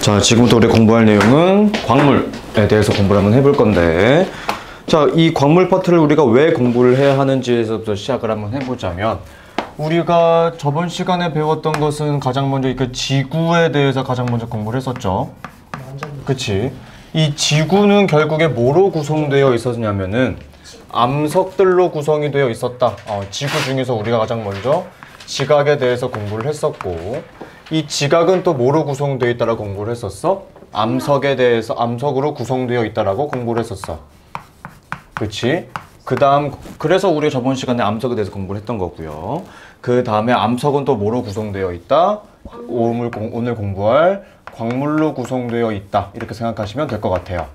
자, 지금부터 우리 공부할 내용은 광물에 대해서 공부를 한번 해볼 건데, 자, 이 광물 파트를 우리가 왜 공부를 해야 하는지에서부터 시작을 한번 해보자면, 우리가 저번 시간에 배웠던 것은 가장 먼저 그 지구에 대해서 가장 먼저 공부를 했었죠. 그치? 이 지구는 결국에 뭐로 구성되어 있었냐면은 암석들로 구성이 되어 있었다. 지구 중에서 우리가 가장 먼저 지각에 대해서 공부를 했었고, 이 지각은 또 뭐로 구성되어 있다라고 공부를 했었어? 암석에 대해서 암석으로 구성되어 있다라고 공부를 했었어. 그치? 그 다음, 그래서 우리가 저번 시간에 암석에 대해서 공부를 했던 거고요. 그 다음에 암석은 또 뭐로 구성되어 있다? 오늘 공부할 광물로 구성되어 있다. 이렇게 생각하시면 될 것 같아요.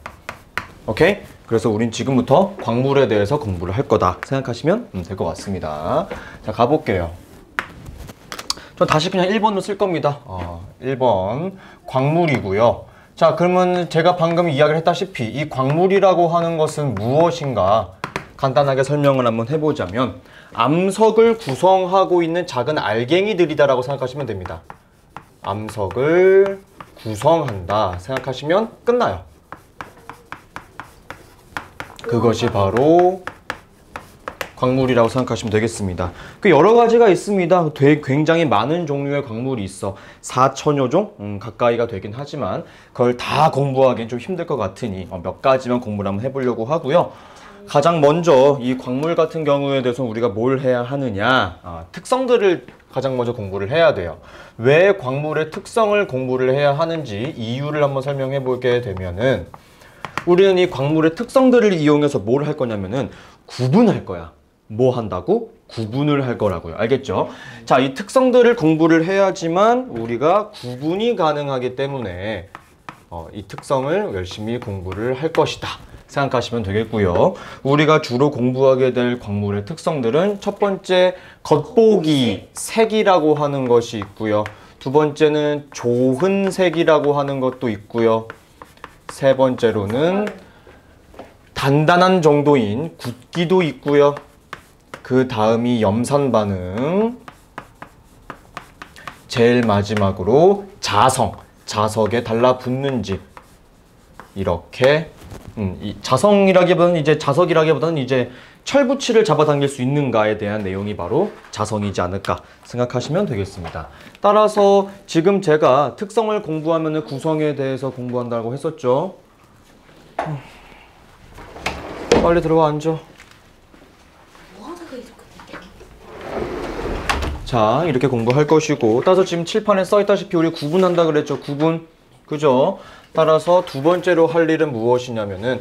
오케이? 그래서 우린 지금부터 광물에 대해서 공부를 할 거다 생각하시면 될 것 같습니다. 자, 가볼게요. 전 다시 그냥 1번으로 쓸 겁니다. 1번 광물이고요. 자, 그러면 제가 방금 이야기를 했다시피 이 광물이라고 하는 것은 무엇인가 간단하게 설명을 한번 해보자면 암석을 구성하고 있는 작은 알갱이들이다라고 생각하시면 됩니다. 암석을 구성한다 생각하시면 끝나요. 그것이 바로 광물이라고 생각하시면 되겠습니다. 그 여러 가지가 있습니다. 굉장히 많은 종류의 광물이 있어. 4천여 종 가까이가 되긴 하지만 그걸 다 공부하기엔 좀 힘들 것 같으니 몇 가지만 공부를 한번 해보려고 하고요. 가장 먼저 이 광물 같은 경우에 대해서 우리가 뭘 해야 하느냐, 특성들을 가장 먼저 공부를 해야 돼요. 왜 광물의 특성을 공부를 해야 하는지 이유를 한번 설명해 보게 되면은 우리는 이 광물의 특성들을 이용해서 뭘 할 거냐면은 구분할 거야. 뭐 한다고? 구분을 할 거라고요. 알겠죠? 자, 이 특성들을 공부를 해야지만 우리가 구분이 가능하기 때문에 이 특성을 열심히 공부를 할 것이다 생각하시면 되겠고요. 우리가 주로 공부하게 될 광물의 특성들은 첫 번째 겉보기 색이라고 하는 것이 있고요. 두 번째는 조흔색이라고 하는 것도 있고요. 세 번째로는 단단한 정도인 굳기도 있고요. 그 다음이 염산 반응, 제일 마지막으로 자석에 달라붙는지 이렇게 이 자석이라기보다는 이제 철붙이를 잡아당길 수 있는가에 대한 내용이 바로 자성이지 않을까 생각하시면 되겠습니다. 따라서 지금 제가 특성을 공부하면 구성에 대해서 공부한다고 했었죠. 빨리 들어가 앉아. 자, 이렇게 공부할 것이고, 따라서 지금 칠판에 써있다시피 우리 구분한다 그랬죠. 구분. 그죠? 따라서 두 번째로 할 일은 무엇이냐면은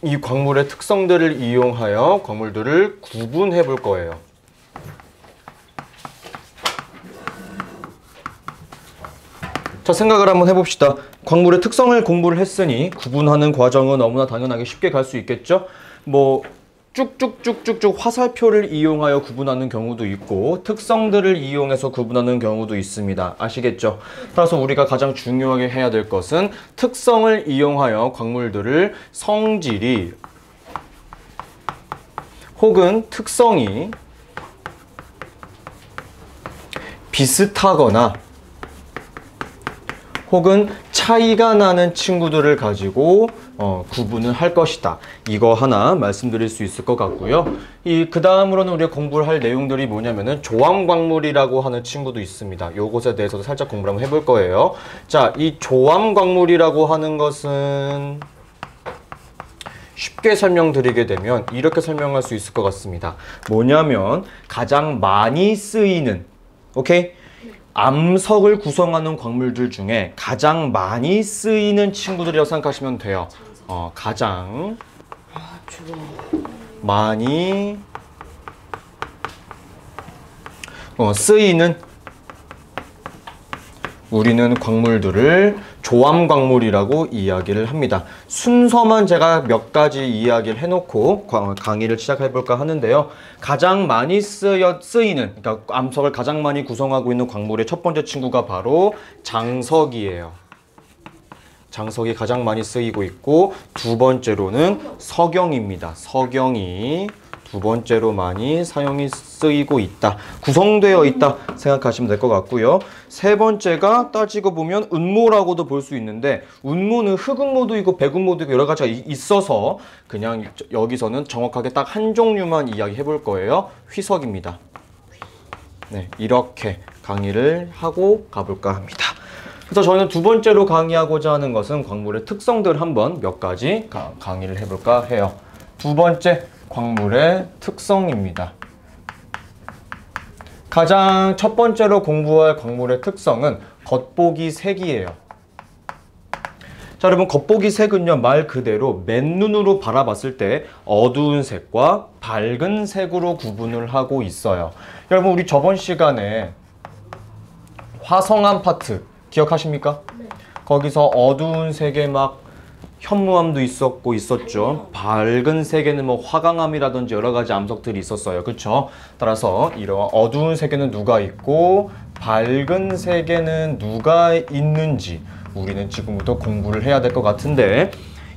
이 광물의 특성들을 이용하여 광물들을 구분해 볼 거예요. 자, 생각을 한번 해봅시다. 광물의 특성을 공부를 했으니 구분하는 과정은 너무나 당연하게 쉽게 갈 수 있겠죠? 뭐 쭉쭉쭉쭉쭉 화살표를 이용하여 구분하는 경우도 있고 특성들을 이용해서 구분하는 경우도 있습니다. 아시겠죠? 따라서 우리가 가장 중요하게 해야 될 것은 특성을 이용하여 광물들을 성질이 혹은 특성이 비슷하거나 혹은 차이가 나는 친구들을 가지고 구분을 할 것이다. 이거 하나 말씀드릴 수 있을 것 같고요. 그 다음으로는 우리가 공부를 할 내용들이 뭐냐면은 조암광물이라고 하는 친구도 있습니다. 요것에 대해서도 살짝 공부를 한번 해볼 거예요. 자, 이 조암광물이라고 하는 것은 쉽게 설명드리게 되면 이렇게 설명할 수 있을 것 같습니다. 뭐냐면 가장 많이 쓰이는, 오케이? 암석을 구성하는 광물들 중에 가장 많이 쓰이는 친구들이라고 생각하시면 돼요. 가장 많이 쓰이는 우리는 광물들을 조암광물이라고 이야기를 합니다. 순서만 제가 몇 가지 이야기를 해놓고 강의를 시작해볼까 하는데요. 가장 많이 쓰이는, 그러니까 암석을 가장 많이 구성하고 있는 광물의 첫 번째 친구가 바로 장석이에요. 장석이 가장 많이 쓰이고 있고 두 번째로는 석영입니다. 석영이 두 번째로 많이 사용이 쓰이고 있다. 구성되어 있다 생각하시면 될 것 같고요. 세 번째가 따지고 보면 운모라고도 볼 수 있는데 운모는 흑운모도 있고 백운모도 있고 여러 가지가 있어서 그냥 여기서는 정확하게 딱 한 종류만 이야기해 볼 거예요. 휘석입니다. 네, 이렇게 강의를 하고 가볼까 합니다. 그래서 저희는 두 번째로 강의하고자 하는 것은 광물의 특성들을 한번 몇 가지 강의를 해볼까 해요. 두 번째, 광물의 특성입니다. 가장 첫 번째로 공부할 광물의 특성은 겉보기 색이에요. 자, 여러분 겉보기 색은요 말 그대로 맨눈으로 바라봤을 때 어두운 색과 밝은 색으로 구분을 하고 있어요. 여러분 우리 저번 시간에 화성암 파트 기억하십니까? 네. 거기서 어두운 색에 막 현무암도 있었죠. 밝은 색에는 뭐 화강암이라든지 여러 가지 암석들이 있었어요. 그렇죠? 따라서 이런 어두운 색에는 누가 있고 밝은 색에는 누가 있는지 우리는 지금부터 공부를 해야 될 것 같은데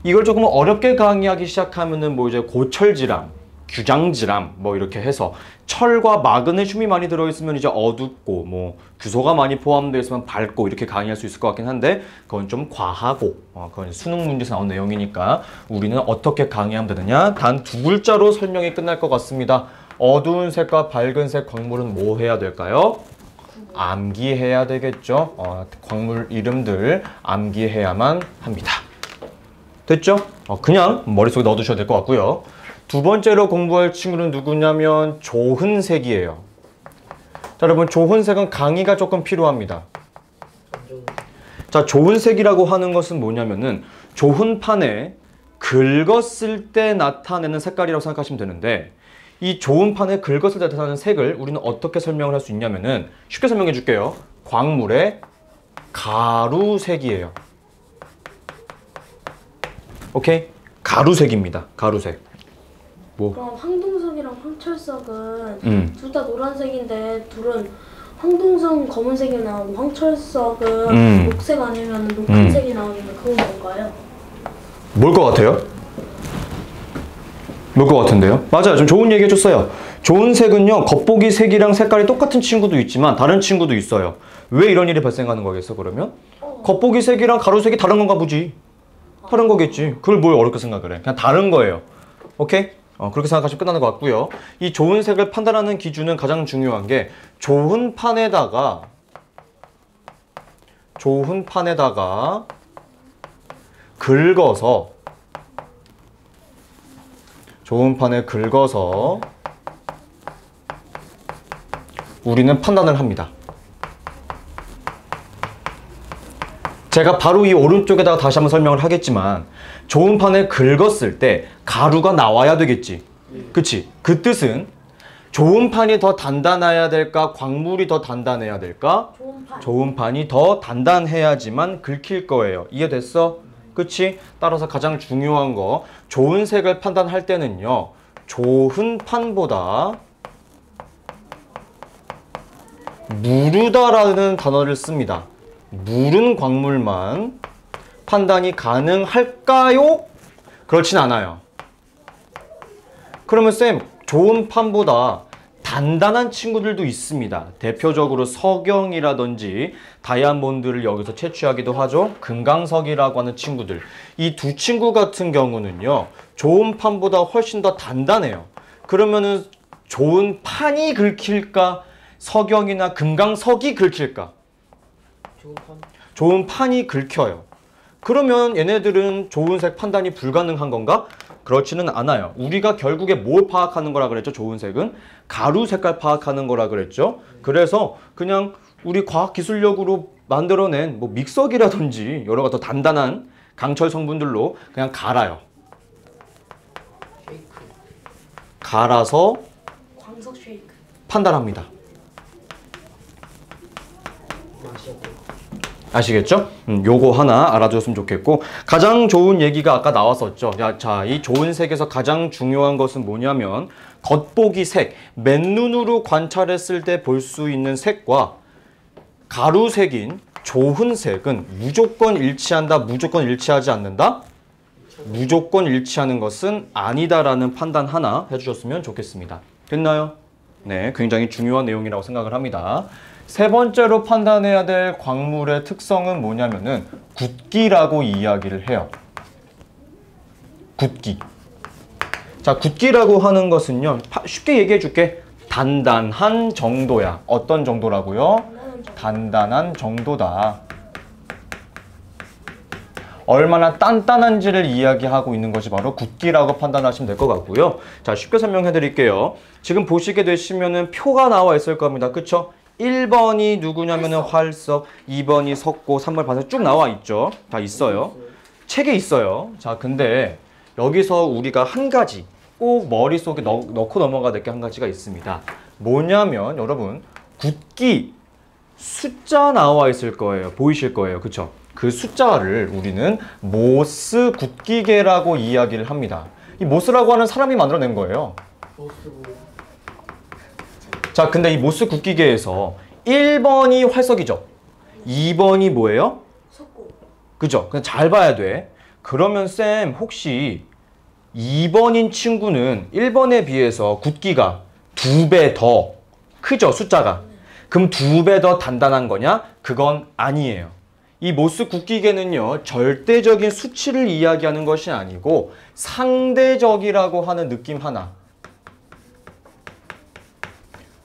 이걸 조금 어렵게 강의하기 시작하면은 뭐 이제 고철질암, 규장질암 뭐 이렇게 해서 철과 마그네슘이 많이 들어있으면 이제 어둡고 뭐 규소가 많이 포함되어 있으면 밝고 이렇게 강의할 수 있을 것 같긴 한데 그건 좀 과하고 그건 수능 문제에서 나온 내용이니까 우리는 어떻게 강의하면 되느냐 단 두 글자로 설명이 끝날 것 같습니다. 어두운 색과 밝은 색 광물은 뭐 해야 될까요? 암기해야 되겠죠. 광물 이름들 암기해야만 합니다. 됐죠? 그냥 머릿속에 넣어두셔도 될 것 같고요. 두 번째로 공부할 친구는 누구냐면 조흔색이에요. 자, 여러분 조흔색은 강의가 조금 필요합니다. 자, 조흔색이라고 하는 것은 뭐냐면은 조흔판에 긁었을 때 나타내는 색깔이라고 생각하시면 되는데 이 조흔판에 긁었을 때 나타나는 색을 우리는 어떻게 설명을 할 수 있냐면은 쉽게 설명해 줄게요. 광물의 가루색이에요. 오케이? 가루색입니다. 가루색. 뭐? 그럼 황동석이랑 황철석은 둘 다 노란색인데 둘은 황동석은 검은색이나 황철석은 녹색 아니면 녹색이 나오는데 그건 뭔가요? 뭘 것 같아요? 뭘 것 같은데요? 맞아요. 좀 좋은 얘기 해줬어요. 좋은 색은요 겉보기 색이랑 색깔이 똑같은 친구도 있지만 다른 친구도 있어요. 왜 이런 일이 발생하는 거겠어 그러면? 겉보기 색이랑 가루색이 다른 건가 보지. 다른 거겠지. 그걸 뭘 어렵게 생각을 해. 그냥 다른 거예요. 오케이? 그렇게 생각하시면 끝나는 것 같고요. 이 좋은 색을 판단하는 기준은 가장 중요한 게 좋은 판에다가 긁어서 좋은 판에 긁어서 우리는 판단을 합니다. 제가 바로 이 오른쪽에다가 다시 한번 설명을 하겠지만 좋은 판에 긁었을 때 가루가 나와야 되겠지. 그치? 그 뜻은 좋은 판이 더 단단해야 될까? 광물이 더 단단해야 될까? 좋은 판이 더 단단해야지만 긁힐 거예요. 이해됐어? 그치? 따라서 가장 중요한 거 좋은 색을 판단할 때는요 좋은 판보다 무르다라는 단어를 씁니다. 무른 광물만 판단이 가능할까요? 그렇진 않아요. 그러면 쌤, 좋은 판보다 단단한 친구들도 있습니다. 대표적으로 석영이라든지 다이아몬드를 여기서 채취하기도 하죠. 금강석이라고 하는 친구들. 이 두 친구 같은 경우는요. 좋은 판보다 훨씬 더 단단해요. 그러면은 좋은 판이 긁힐까? 석영이나 금강석이 긁힐까? 좋은 판이 긁혀요. 그러면 얘네들은 좋은 색 판단이 불가능한 건가? 그렇지는 않아요. 우리가 결국에 뭘 파악하는 거라 그랬죠? 좋은 색은 가루 색깔 파악하는 거라 그랬죠? 그래서 그냥 우리 과학기술력으로 만들어낸 뭐 믹서기라든지 여러 가지 더 단단한 강철 성분들로 그냥 갈아요. 갈아서 광석 쉐이크 판단합니다. 아시겠죠? 요거 하나 알아두셨으면 좋겠고 가장 좋은 얘기가 아까 나왔었죠. 자, 이 좋은 색에서 가장 중요한 것은 뭐냐면 겉보기 색, 맨눈으로 관찰했을 때 볼 수 있는 색과 가루색인 좋은 색은 무조건 일치한다, 무조건 일치하지 않는다? 무조건 일치하는 것은 아니다라는 판단 하나 해주셨으면 좋겠습니다. 됐나요? 네, 굉장히 중요한 내용이라고 생각을 합니다. 세 번째로 판단해야 될 광물의 특성은 뭐냐면은 굳기라고 이야기를 해요. 굳기. 자, 굳기라고 하는 것은요, 쉽게 얘기해 줄게. 단단한 정도야. 어떤 정도라고요? 단단한 정도다. 얼마나 단단한지를 이야기하고 있는 것이 바로 굳기라고 판단하시면 될 것 같고요. 자, 쉽게 설명해 드릴게요. 지금 보시게 되시면은 표가 나와 있을 겁니다. 그쵸? 1번이 누구냐면은 활석, 2번이 석고, 3번 반석 쭉 나와 있죠. 다 있어요. 책에 있어요. 자, 근데 여기서 우리가 한 가지 꼭 머릿속에 넣고 넘어가야 될 게 한 가지가 있습니다. 뭐냐면 여러분, 굳기 숫자 나와 있을 거예요. 보이실 거예요. 그쵸? 그 숫자를 우리는 모스 굳기계라고 이야기를 합니다. 이 모스라고 하는 사람이 만들어낸 거예요. 자, 근데 이 모스 굳기계에서 1번이 활석이죠. 2번이 뭐예요? 석고. 그죠? 그냥 잘 봐야 돼. 그러면 쌤 혹시 2번인 친구는 1번에 비해서 굳기가 2배 더 크죠? 숫자가. 그럼 2배 더 단단한 거냐? 그건 아니에요. 이 모스 굳기계는요, 절대적인 수치를 이야기하는 것이 아니고 상대적이라고 하는 느낌 하나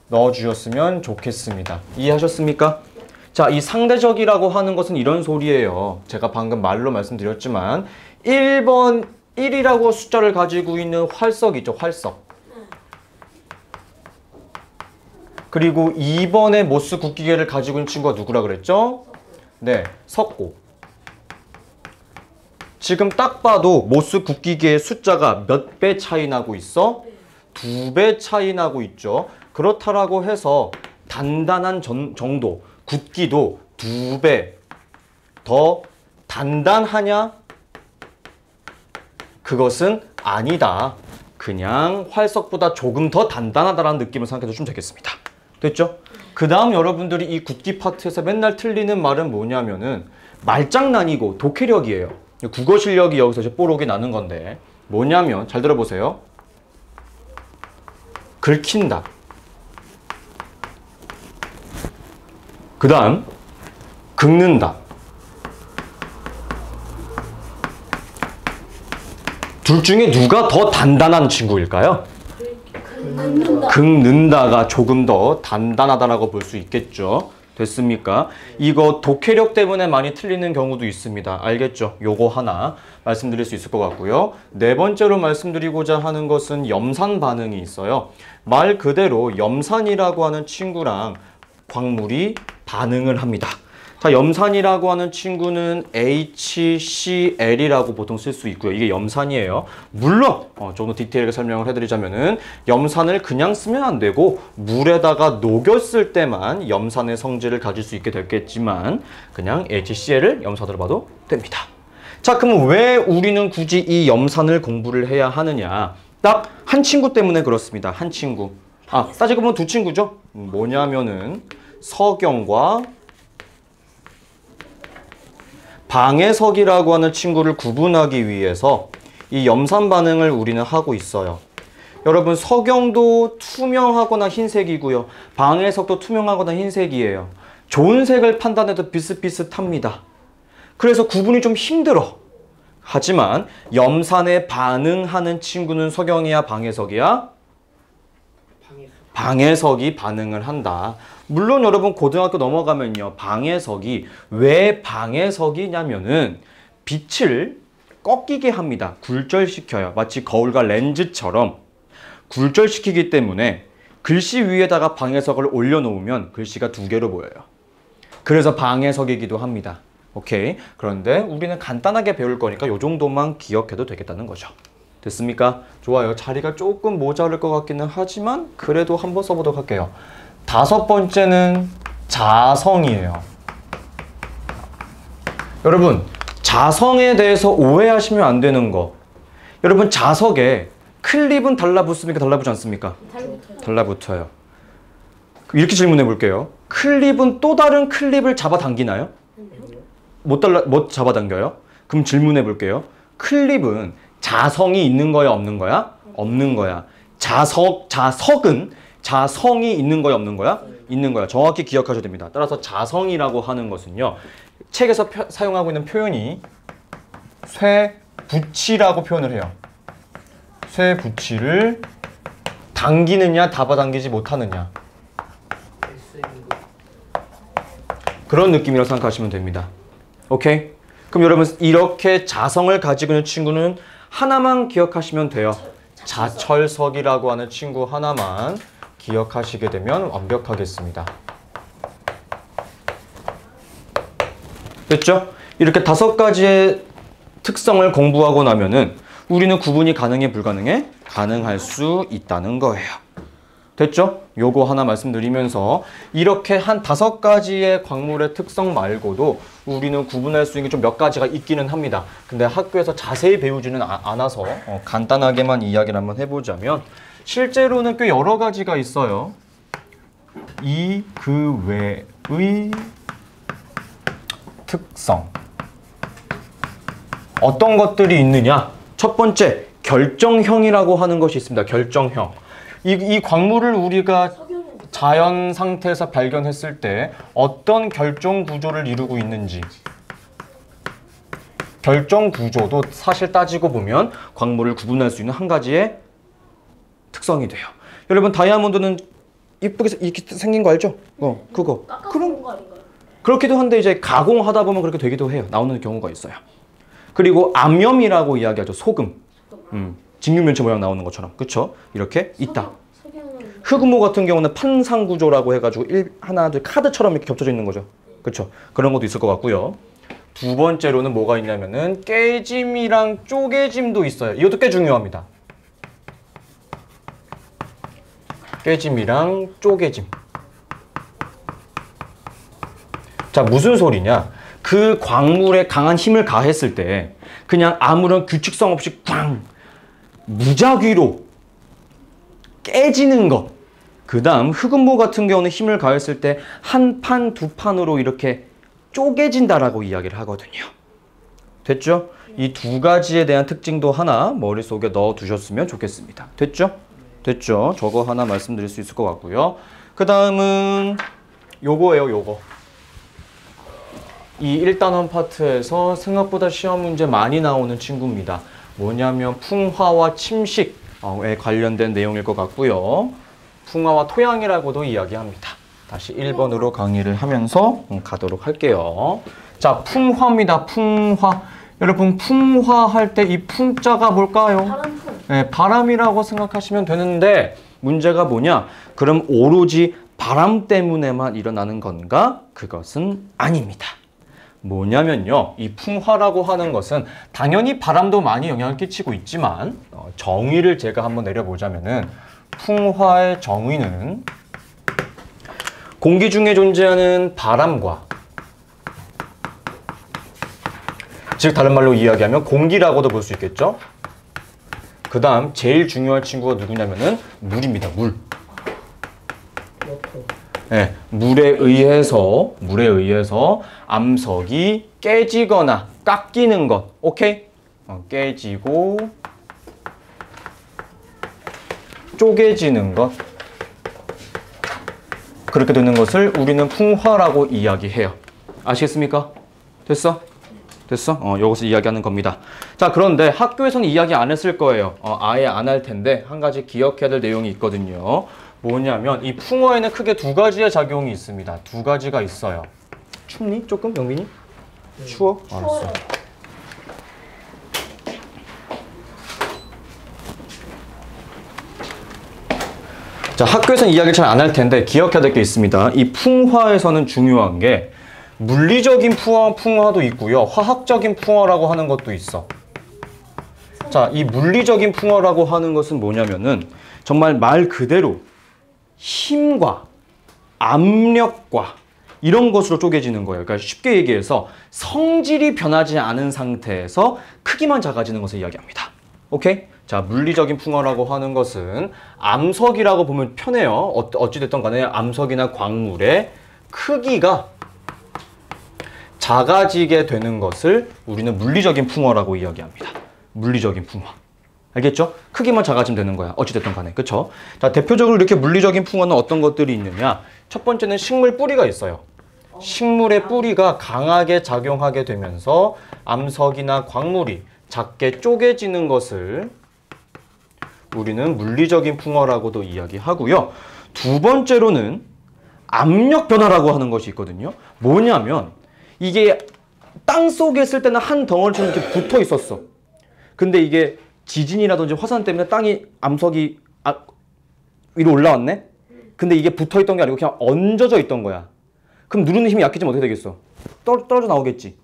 넣어주셨으면 좋겠습니다. 이해하셨습니까? 자, 이 상대적이라고 하는 것은 이런 소리예요. 제가 방금 말로 말씀드렸지만 1번 1이라고 숫자를 가지고 있는 활석 있죠, 활석. 그리고 2번의 모스 굳기계를 가지고 있는 친구가 누구라 그랬죠? 네, 석고. 지금 딱 봐도 모스 굳기계의 숫자가 몇 배 차이 나고 있어? 2배 차이 나고 있죠. 그렇다라고 해서 단단한 정도, 굳기도 2배 더 단단하냐? 그것은 아니다. 그냥 활석보다 조금 더 단단하다라는 느낌을 생각해 주시면 되겠습니다. 됐죠? 그 다음 여러분들이 이 굳기 파트에서 맨날 틀리는 말은 뭐냐면은 말장난이고 독해력이에요. 국어 실력이 여기서 이제 뽀록이 나는 건데 뭐냐면 잘 들어보세요. 긁힌다. 그 다음 긁는다. 둘 중에 누가 더 단단한 친구일까요? 긁는다가 조금 더 단단하다라고 볼 수 있겠죠. 됐습니까? 이거 독해력 때문에 많이 틀리는 경우도 있습니다. 알겠죠? 요거 하나 말씀드릴 수 있을 것 같고요. 네 번째로 말씀드리고자 하는 것은 염산 반응이 있어요. 말 그대로 염산이라고 하는 친구랑 광물이 반응을 합니다. 자, 염산이라고 하는 친구는 HCl이라고 보통 쓸 수 있고요. 이게 염산이에요. 물론 좀 더 디테일하게 설명을 해드리자면은 염산을 그냥 쓰면 안 되고 물에다가 녹였을 때만 염산의 성질을 가질 수 있게 됐겠지만 그냥 HCl을 염산으로 봐도 됩니다. 자, 그럼 왜 우리는 굳이 이 염산을 공부를 해야 하느냐? 딱 한 친구 때문에 그렇습니다. 한 친구. 아, 따지고 보면 두 친구죠. 뭐냐면은 석영과 방해석이라고 하는 친구를 구분하기 위해서 이 염산 반응을 우리는 하고 있어요. 여러분, 석영도 투명하거나 흰색이고요. 방해석도 투명하거나 흰색이에요. 좋은 색을 판단해도 비슷비슷합니다. 그래서 구분이 좀 힘들어. 하지만 염산에 반응하는 친구는 석영이야, 방해석이야? 방해석이 반응을 한다. 물론 여러분 고등학교 넘어가면요. 방해석이 왜 방해석이냐면은 빛을 꺾이게 합니다. 굴절시켜요. 마치 거울과 렌즈처럼 굴절시키기 때문에 글씨 위에다가 방해석을 올려놓으면 글씨가 두 개로 보여요. 그래서 방해석이기도 합니다. 오케이. 그런데 우리는 간단하게 배울 거니까 이 정도만 기억해도 되겠다는 거죠. 됐습니까? 좋아요. 자리가 조금 모자랄 것 같기는 하지만 그래도 한번 써보도록 할게요. 다섯 번째는 자성이에요. 여러분, 자성에 대해서 오해하시면 안 되는 거. 여러분, 자석에 클립은 달라붙습니까? 달라붙지 않습니까? 달라붙어요. 이렇게 질문해 볼게요. 클립은 또 다른 클립을 잡아당기나요? 못 잡아당겨요? 그럼 질문해 볼게요. 클립은 자성이 있는 거야, 없는 거야? 없는 거야. 자성은 자성이 있는 거야, 없는 거야? 있는 거야. 정확히 기억하셔야 됩니다. 따라서 자성이라고 하는 것은요. 책에서 사용하고 있는 표현이 쇠붙이라고 표현을 해요. 쇠붙이를 당기느냐, 잡아당기지 못하느냐. 그런 느낌이라고 생각하시면 됩니다. 오케이? 그럼 여러분 이렇게 자성을 가지고 있는 친구는 하나만 기억하시면 돼요. 자철석이라고 하는 친구 하나만 기억하시게 되면 완벽하겠습니다. 됐죠? 이렇게 5가지의 특성을 공부하고 나면은 우리는 구분이 가능해, 불가능해? 가능할 수 있다는 거예요. 됐죠? 요거 하나 말씀드리면서 이렇게 한 5가지의 광물의 특성 말고도 우리는 구분할 수 있는 게 좀 몇 가지가 있기는 합니다. 근데 학교에서 자세히 배우지는 않아서 간단하게만 이야기를 한번 해보자면 실제로는 꽤 여러 가지가 있어요. 이 그 외의 특성. 어떤 것들이 있느냐? 첫 번째, 결정형이라고 하는 것이 있습니다. 결정형. 이 광물을 우리가 자연 상태에서 발견했을 때 어떤 결정 구조를 이루고 있는지. 결정 구조도 사실 따지고 보면 광물을 구분할 수 있는 한 가지의 특성이 돼요. 여러분 다이아몬드는 이쁘게 이렇게 생긴 거 알죠? 그거. 그런 거 아닌가요? 그렇기도 한데 이제 가공하다 보면 그렇게 되기도 해요. 나오는 경우가 있어요. 그리고 암염이라고 이야기하죠. 소금. 직육면체 모양 나오는 것처럼. 그쵸? 이렇게 있다. 흑모 같은 경우는 판상 구조라고 해가지고 하나, 둘 카드처럼 이렇게 겹쳐져 있는 거죠. 그쵸? 그런 것도 있을 것 같고요. 두 번째로는 뭐가 있냐면은 깨짐이랑 쪼개짐도 있어요. 이것도 꽤 중요합니다. 깨짐이랑 쪼개짐. 자, 무슨 소리냐? 그 광물에 강한 힘을 가했을 때 그냥 아무런 규칙성 없이 꽝! 무작위로 깨지는 것. 그 다음 흑음모 같은 경우는 힘을 가했을 때 한 판, 두 판으로 이렇게 쪼개진다라고 이야기를 하거든요. 됐죠? 이 2가지에 대한 특징도 하나 머릿속에 넣어 두셨으면 좋겠습니다. 됐죠? 됐죠? 저거 하나 말씀드릴 수 있을 것 같고요. 그 다음은 요거예요, 요거. 이 1단원 파트에서 생각보다 시험 문제 많이 나오는 친구입니다. 뭐냐면 풍화와 침식에 관련된 내용일 것 같고요. 풍화와 토양이라고도 이야기합니다. 다시 1번으로 강의를 하면서 가도록 할게요. 자, 풍화입니다. 풍화. 여러분 풍화할 때 이 풍자가 뭘까요? 바람풍. 네, 바람이라고 생각하시면 되는데 문제가 뭐냐? 그럼 오로지 바람 때문에만 일어나는 건가? 그것은 아닙니다. 뭐냐면요, 이 풍화라고 하는 것은 당연히 바람도 많이 영향을 끼치고 있지만 정의를 제가 한번 내려보자면은 풍화의 정의는 공기 중에 존재하는 바람과, 즉 다른 말로 이야기하면 공기라고도 볼 수 있겠죠. 그 다음 제일 중요한 친구가 누구냐면은 물입니다. 물. 네, 물에 의해서 암석이 깨지거나 깎이는 것. 오케이? 깨지고 쪼개지는 것. 그렇게 되는 것을 우리는 풍화라고 이야기해요. 아시겠습니까? 됐어? 됐어? 이것을 이야기하는 겁니다. 자, 그런데 학교에서는 이야기 안 했을 거예요. 아예 안 할 텐데 한 가지 기억해야 될 내용이 있거든요. 뭐냐면 이 풍화에는 크게 2가지의 작용이 있습니다. 2가지가 있어요. 춥니? 조금? 영민이? 추워? 알았어. 자, 학교에서는 이야기를 잘 안 할 텐데 기억해야 될 게 있습니다. 이 풍화에서는 중요한 게 물리적인 풍화도 있고요. 화학적인 풍화라고 하는 것도 있어. 자, 이 물리적인 풍화라고 하는 것은 뭐냐면은 정말 말 그대로 힘과 압력과 이런 것으로 쪼개지는 거예요. 그러니까 쉽게 얘기해서 성질이 변하지 않은 상태에서 크기만 작아지는 것을 이야기합니다. 오케이? 자, 물리적인 풍화라고 하는 것은 암석이라고 보면 편해요. 어찌됐든 간에 암석이나 광물의 크기가 작아지게 되는 것을 우리는 물리적인 풍화라고 이야기합니다. 물리적인 풍화. 알겠죠? 크기만 작아지면 되는 거야. 어찌됐든 간에. 그쵸? 자, 대표적으로 이렇게 물리적인 풍화는 어떤 것들이 있느냐? 첫 번째는 식물 뿌리가 있어요. 식물의 뿌리가 강하게 작용하게 되면서 암석이나 광물이 작게 쪼개지는 것을 우리는 물리적인 풍화라고도 이야기하고요. 두 번째로는 압력 변화라고 하는 것이 있거든요. 뭐냐면 이게 땅 속에 있을 때는 한 덩어리처럼 이렇게 붙어 있었어. 근데 이게 지진이라든지 화산 때문에 암석이 위로 올라왔네? 근데 이게 붙어 있던 게 아니고 그냥 얹어져 있던 거야. 그럼 누르는 힘이 약해지면 어떻게 되겠어? 떨어져 나오겠지.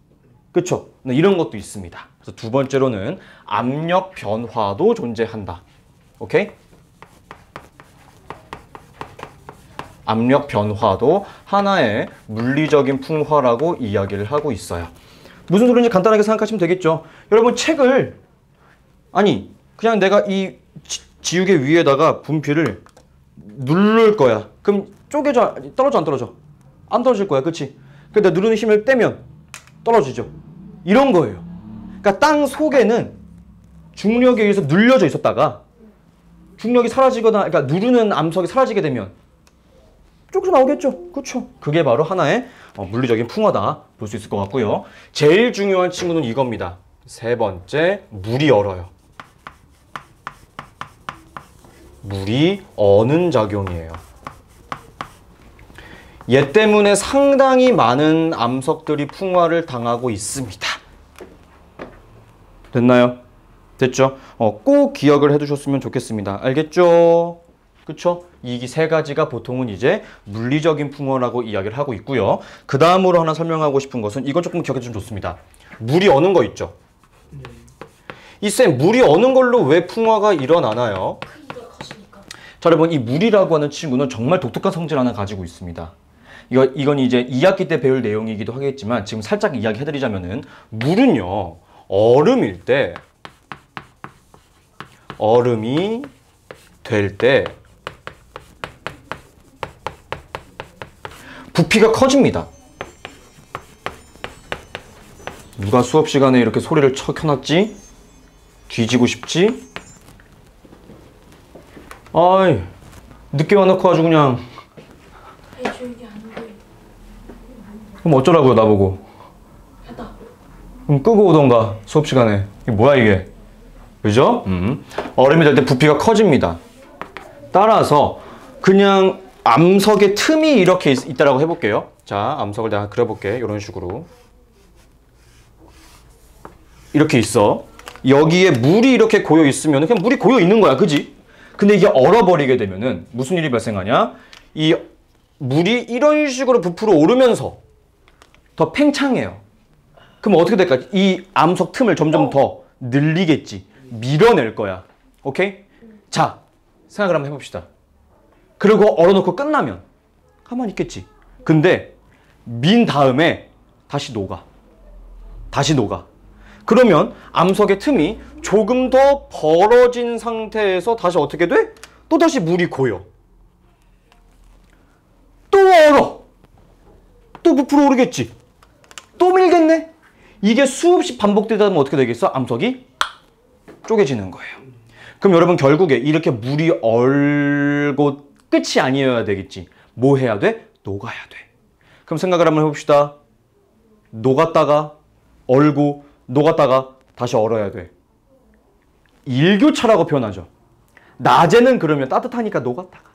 그쵸? 이런 것도 있습니다. 그래서 두 번째로는 압력 변화도 존재한다. 오케이? 압력 변화도 하나의 물리적인 풍화라고 이야기를 하고 있어요. 무슨 소리인지 간단하게 생각하시면 되겠죠. 여러분 책을 그냥 내가 이 지우개 위에다가 분필을 누를 거야. 그럼 떨어져 안 떨어져? 안 떨어질 거야. 그치? 근데 누르는 힘을 떼면 떨어지죠. 이런 거예요. 그러니까 땅 속에는 중력에 의해서 눌려져 있었다가 중력이 사라지거나 그러니까 누르는 암석이 사라지게 되면 쪼그려 나오겠죠. 그렇죠? 그게 바로 하나의 물리적인 풍화다 볼 수 있을 것 같고요. 제일 중요한 친구는 이겁니다. 세 번째, 물이 얼어요. 물이 어는 작용이에요. 얘 때문에 상당히 많은 암석들이 풍화를 당하고 있습니다. 됐나요? 됐죠? 꼭 기억을 해두셨으면 좋겠습니다. 알겠죠? 그쵸? 이 세 가지가 보통은 이제 물리적인 풍화라고 이야기를 하고 있고요. 그 다음으로 하나 설명하고 싶은 것은 이건 조금 기억해주면 좋습니다. 물이 어는 거 있죠? 이쌤, 물이 어는 걸로 왜 풍화가 일어나나요? 자, 여러분, 이 물이라고 하는 친구는 정말 독특한 성질 하나 가지고 있습니다. 이건 이제 2학기 때 배울 내용이기도 하겠지만 지금 살짝 이야기해드리자면은 물은요, 얼음이 될 때 부피가 커집니다. 누가 수업 시간에 이렇게 소리를 켜놨지? 뒤지고 싶지? 아이, 늦게 와놓고 아주 그냥. 그럼 어쩌라고요, 나보고. 그럼 끄고 오던가, 수업 시간에. 이게 뭐야, 이게? 그죠? 얼음이 될 때 부피가 커집니다. 따라서 그냥 암석의 틈이 이렇게 있다라고 해볼게요. 자, 암석을 내가 그려볼게. 이런 식으로. 이렇게 있어. 여기에 물이 이렇게 고여 있으면 그냥 물이 고여 있는 거야. 그지? 근데 이게 얼어버리게 되면은 무슨 일이 발생하냐? 이 물이 이런 식으로 부풀어 오르면서 더 팽창해요. 그럼 어떻게 될까? 이 암석 틈을 점점 더 늘리겠지. 밀어낼 거야. 오케이? 자, 생각을 한번 해봅시다. 그리고 얼어놓고 끝나면 가만히 있겠지. 근데 민 다음에 다시 녹아. 그러면 암석의 틈이 조금 더 벌어진 상태에서 다시 어떻게 돼? 또 다시 물이 고여. 또 얼어. 또 부풀어 오르겠지. 또 밀겠네. 이게 수없이 반복되다 보면 어떻게 되겠어? 암석이 쪼개지는 거예요. 그럼 여러분 결국에 이렇게 물이 얼고 끝이 아니어야 되겠지. 뭐 해야 돼? 녹아야 돼. 그럼 생각을 한번 해봅시다. 녹았다가 얼고 녹았다가 다시 얼어야 돼. 일교차라고 표현하죠. 낮에는 그러면 따뜻하니까 녹았다가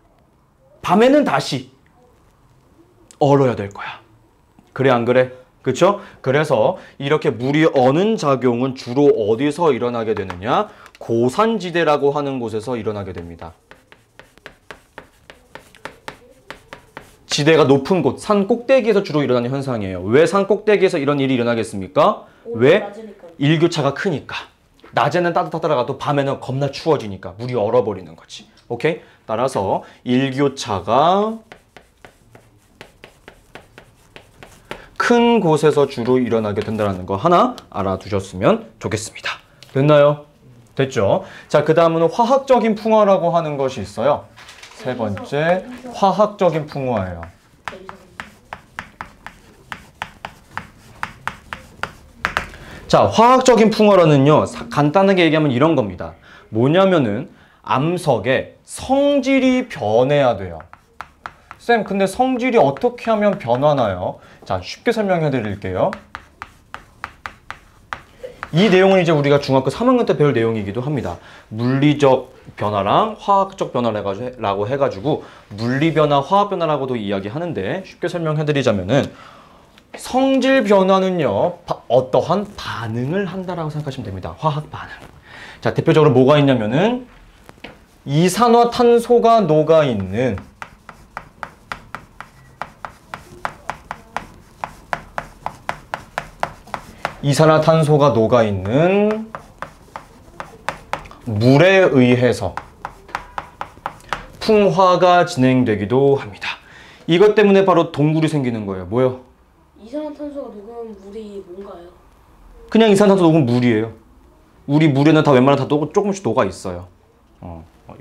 밤에는 다시 얼어야 될 거야. 그래 안 그래? 그쵸? 그래서 이렇게 물이 어는 작용은 주로 어디서 일어나게 되느냐? 고산지대라고 하는 곳에서 일어나게 됩니다. 지대가 높은 곳, 산 꼭대기에서 주로 일어나는 현상이에요. 왜 산 꼭대기에서 이런 일이 일어나겠습니까? 왜? 일교차가 크니까. 낮에는 따뜻하더라도 밤에는 겁나 추워지니까 물이 얼어버리는 거지. 오케이? 따라서 일교차가 큰 곳에서 주로 일어나게 된다는 거 하나 알아두셨으면 좋겠습니다. 됐나요? 됐죠? 자, 그 다음은 화학적인 풍화라고 하는 것이 있어요. 세 번째, 화학적인 풍화예요. 자, 화학적인 풍화라는요, 간단하게 얘기하면 이런 겁니다. 뭐냐면은 암석의 성질이 변해야 돼요. 쌤, 근데 성질이 어떻게 하면 변하나요? 자, 쉽게 설명해 드릴게요. 이 내용은 이제 우리가 중학교 3학년 때 배울 내용이기도 합니다. 물리적 변화랑 화학적 변화라고 해가지고 물리 변화, 화학 변화라고도 이야기하는데 쉽게 설명해 드리자면은 성질 변화는요, 어떠한 반응을 한다라고 생각하시면 됩니다. 화학 반응. 자, 대표적으로 뭐가 있냐면은 이산화탄소가 녹아있는 물에 의해서 풍화가 진행되기도 합니다. 이것 때문에 바로 동굴이 생기는 거예요. 뭐요? 이산화탄소가 녹으면 물이 뭔가요? 그냥 이산화탄소 녹은 물이에요. 우리 물에는 다 웬만하면 다 조금씩 녹아 있어요.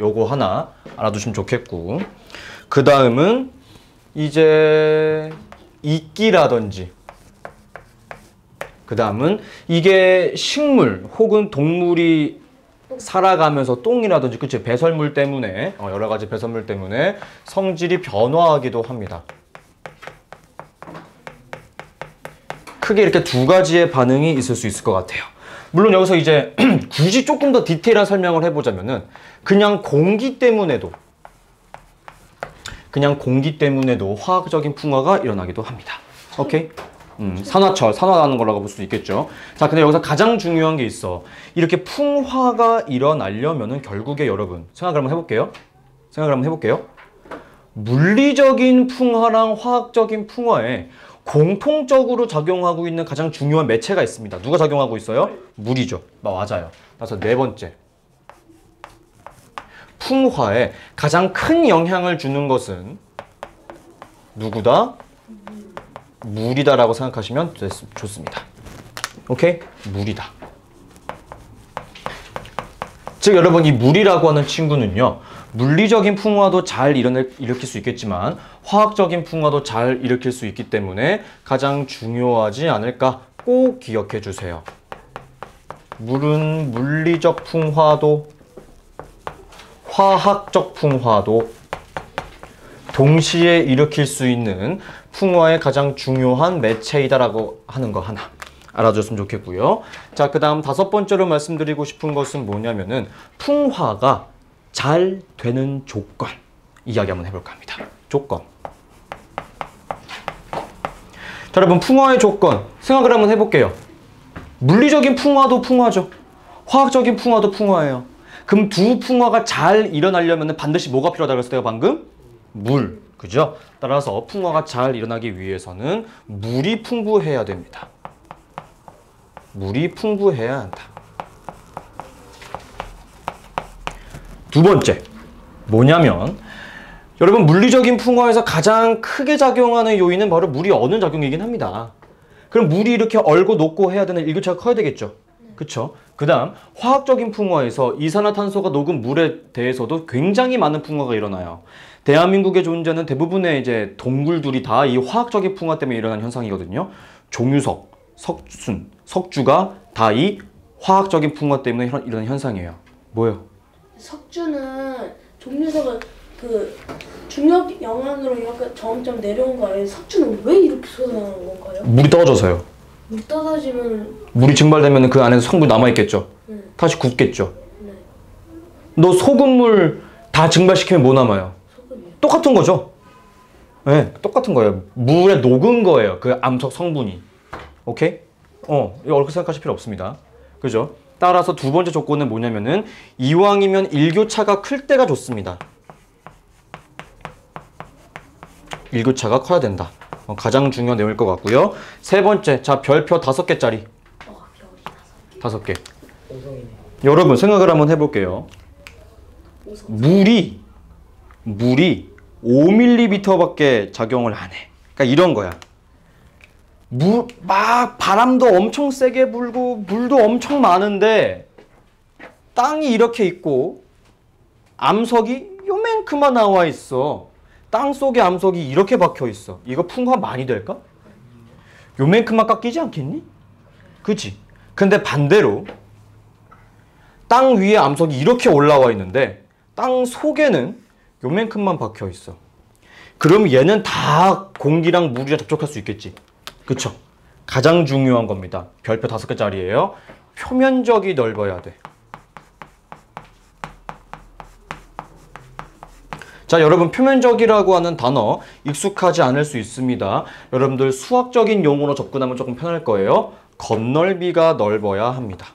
요거 하나 알아두시면 좋겠고, 그 다음은 이제 이끼라든지, 그 다음은 이게 식물 혹은 동물이 살아가면서 똥이라든지, 그치, 배설물 때문에, 여러 가지 배설물 때문에 성질이 변화하기도 합니다. 크게 이렇게 두 가지의 반응이 있을 수 있을 것 같아요. 물론 여기서 이제 굳이 조금 더 디테일한 설명을 해보자면은 그냥 공기 때문에도 화학적인 풍화가 일어나기도 합니다. 오케이? 산화라는 거라고 볼 수도 있겠죠. 자, 근데 여기서 가장 중요한 게 있어. 이렇게 풍화가 일어나려면은 결국에 여러분 생각을 한번 해볼게요. 물리적인 풍화랑 화학적인 풍화에 공통적으로 작용하고 있는 가장 중요한 매체가 있습니다. 누가 작용하고 있어요? 물이죠. 맞아요. 그래서 네 번째, 풍화에 가장 큰 영향을 주는 것은 누구다? 물이다라고 생각하시면 좋습니다. 오케이? 물이다. 즉 여러분, 이 물이라고 하는 친구는요, 물리적인 풍화도 잘 일으킬 수 있겠지만 화학적인 풍화도 잘 일으킬 수 있기 때문에 가장 중요하지 않을까 꼭 기억해 주세요. 물은 물리적 풍화도 화학적 풍화도 동시에 일으킬 수 있는 풍화의 가장 중요한 매체이다라고 하는 거 하나 알아줬으면 좋겠고요. 자, 그 다음 다섯 번째로 말씀드리고 싶은 것은 뭐냐면은 풍화가 잘 되는 조건 이야기 한번 해볼까 합니다. 조건. 자, 여러분, 풍화의 조건 생각을 한번 해볼게요. 물리적인 풍화도 풍화죠. 화학적인 풍화도 풍화예요. 그럼 두 풍화가 잘 일어나려면 반드시 뭐가 필요하다고 했을 때가 방금? 물. 그죠? 따라서 풍화가 잘 일어나기 위해서는 물이 풍부해야 됩니다. 물이 풍부해야 한다. 두 번째, 뭐냐면 여러분, 물리적인 풍화에서 가장 크게 작용하는 요인은 바로 물이 어는 작용이긴 합니다. 그럼 물이 이렇게 얼고 녹고 해야 되는 일교차가 커야 되겠죠. 그쵸? 그 다음 화학적인 풍화에서 이산화탄소가 녹은 물에 대해서도 굉장히 많은 풍화가 일어나요. 대한민국에 존재하는 대부분의 이제 동물들이 다 이 화학적인 풍화 때문에 일어난 현상이거든요. 종유석, 석순, 석주가 다 이 화학적인 풍화 때문에 일어난 현상이에요. 뭐예요? 석주는 종류석은 그 중력 영향으로 이렇게 점점 내려온 거예요. 석주는 왜 이렇게 솟아나는 건가요? 물이 떨어져서요. 물 떨어지면 물이 증발되면 그 안에서 성분이 남아있겠죠. 네. 다시 굳겠죠. 네. 너 소금물 다 증발시키면 뭐 남아요? 소금이요. 똑같은 거죠. 네, 똑같은 거예요. 물에 녹은 거예요. 그 암석 성분이. 오케이? 이거 어렵게 생각하실 필요 없습니다. 그죠? 따라서 두 번째 조건은 뭐냐면은 이왕이면 일교차가 클 때가 좋습니다. 일교차가 커야 된다. 가장 중요한 내용일 것 같고요. 세 번째, 자, 별표 5개짜리. 별이 5개. 여러분 생각을 한번 해볼게요. 물이 5ml밖에 작용을 안 해. 그러니까 이런 거야. 막 바람도 엄청 세게 불고 물도 엄청 많은데 땅이 이렇게 있고 암석이 요만큼만 나와 있어. 땅 속에 암석이 이렇게 박혀 있어. 이거 풍화 많이 될까? 요만큼만 깎이지 않겠니? 그치? 근데 반대로 땅 위에 암석이 이렇게 올라와 있는데 땅 속에는 요만큼만 박혀 있어. 그럼 얘는 다 공기랑 물이랑 접촉할 수 있겠지. 그쵸? 가장 중요한 겁니다. 별표 5개짜리예요. 표면적이 넓어야 돼. 자, 여러분 표면적이라고 하는 단어 익숙하지 않을 수 있습니다. 여러분들 수학적인 용어로 접근하면 조금 편할 거예요. 겉넓이가 넓어야 합니다.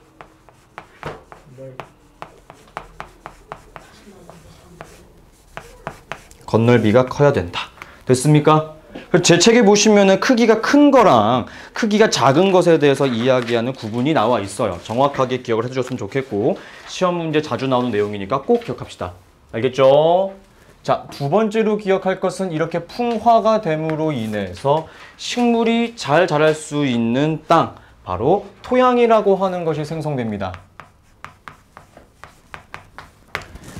겉넓이가 커야 된다. 됐습니까? 제 책에 보시면은 크기가 큰 거랑 크기가 작은 것에 대해서 이야기하는 구분이 나와 있어요. 정확하게 기억을 해주셨으면 좋겠고, 시험 문제 자주 나오는 내용이니까 꼭 기억합시다. 알겠죠? 자, 두 번째로 기억할 것은 이렇게 풍화가 됨으로 인해서 식물이 잘 자랄 수 있는 땅, 바로 토양이라고 하는 것이 생성됩니다.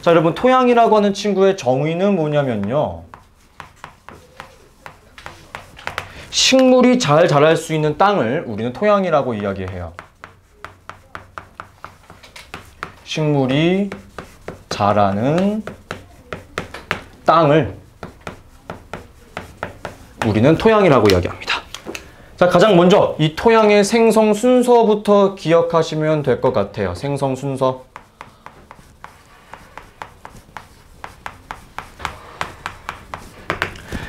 자, 여러분 토양이라고 하는 친구의 정의는 뭐냐면요. 식물이 잘 자랄 수 있는 땅을 우리는 토양이라고 이야기해요. 식물이 자라는 땅을 우리는 토양이라고 이야기합니다. 자, 가장 먼저 이 토양의 생성 순서부터 기억하시면 될 것 같아요. 생성 순서.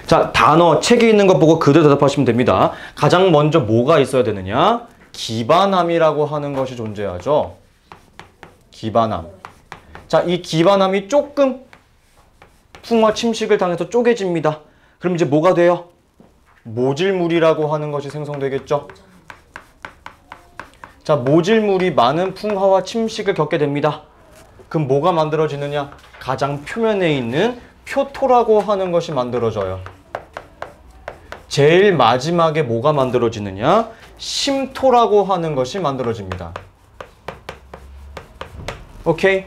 자, 단어 책에 있는 거 보고 그대로 대답하시면 됩니다. 가장 먼저 뭐가 있어야 되느냐? 기반암이라고 하는 것이 존재하죠. 기반암. 자, 이 기반암이 조금 풍화 침식을 당해서 쪼개집니다. 그럼 이제 뭐가 돼요? 모질물이라고 하는 것이 생성되겠죠. 자, 모질물이 많은 풍화와 침식을 겪게 됩니다. 그럼 뭐가 만들어지느냐? 가장 표면에 있는 표토라고 하는 것이 만들어져요. 제일 마지막에 뭐가 만들어지느냐? 심토라고 하는 것이 만들어집니다. 오케이?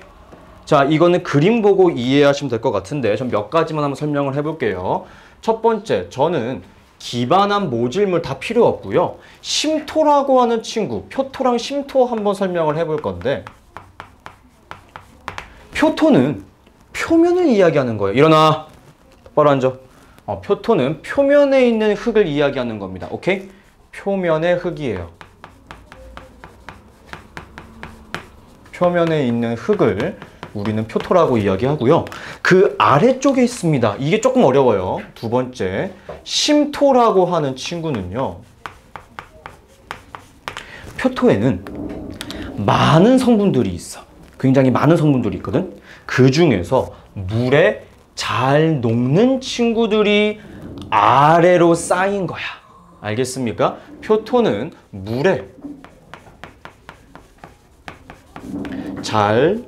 자, 이거는 그림 보고 이해하시면 될 것 같은데 전 몇 가지만 한번 설명을 해볼게요. 첫 번째, 저는 기반암 모질물 다 필요 없고요. 심토라고 하는 친구, 표토랑 심토 한번 설명을 해볼 건데, 표토는 표면을 이야기하는 거예요. 일어나. 똑바로 앉아. 표토는 표면에 있는 흙을 이야기하는 겁니다. 오케이? 표면의 흙이에요. 표면에 있는 흙을 우리는 표토라고 이야기하고요. 그 아래쪽에 있습니다. 이게 조금 어려워요. 두 번째, 심토라고 하는 친구는요. 표토에는 많은 성분들이 있어. 굉장히 많은 성분들이 있거든. 그 중에서 물에 잘 녹는 친구들이 아래로 쌓인 거야. 알겠습니까? 표토는 물에 잘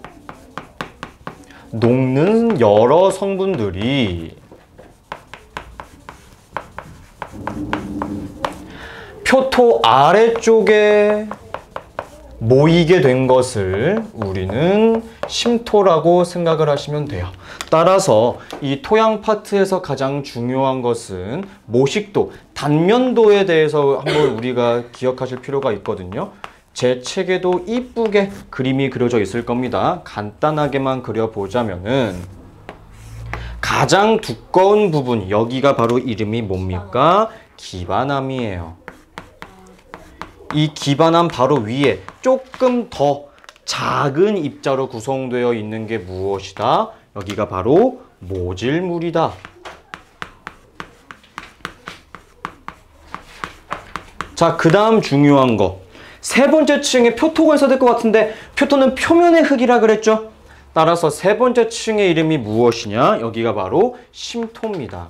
녹는 여러 성분들이 표토 아래쪽에 모이게 된 것을 우리는 심토라고 생각을 하시면 돼요. 따라서 이 토양 파트에서 가장 중요한 것은 모식도, 단면도에 대해서 한번 우리가 기억하실 필요가 있거든요. 제 책에도 이쁘게 그림이 그려져 있을 겁니다. 간단하게만 그려보자면은 가장 두꺼운 부분, 여기가 바로 이름이 뭡니까? 기반암이에요. 이 기반암 바로 위에 조금 더 작은 입자로 구성되어 있는 게 무엇이다? 여기가 바로 모질물이다. 자, 그 다음 중요한 거. 세 번째 층에 표토가 있어야 될 것 같은데 표토는 표면의 흙이라 그랬죠? 따라서 세 번째 층의 이름이 무엇이냐? 여기가 바로 심토입니다.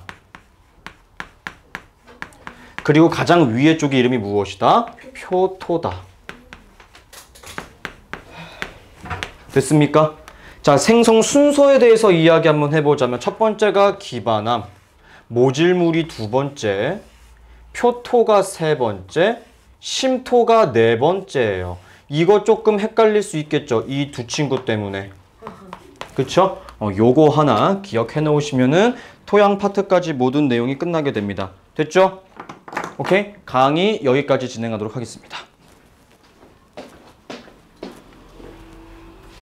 그리고 가장 위에 쪽의 이름이 무엇이다? 표토다. 됐습니까? 자, 생성 순서에 대해서 이야기 한번 해보자면 첫 번째가 기반암, 모질물이 두 번째, 표토가 세 번째, 심토가 네 번째예요. 이거 조금 헷갈릴 수 있겠죠? 이 두 친구 때문에. 그쵸? 요거 하나 기억해 놓으시면은 토양 파트까지 모든 내용이 끝나게 됩니다. 됐죠? 오케이? 강의 여기까지 진행하도록 하겠습니다.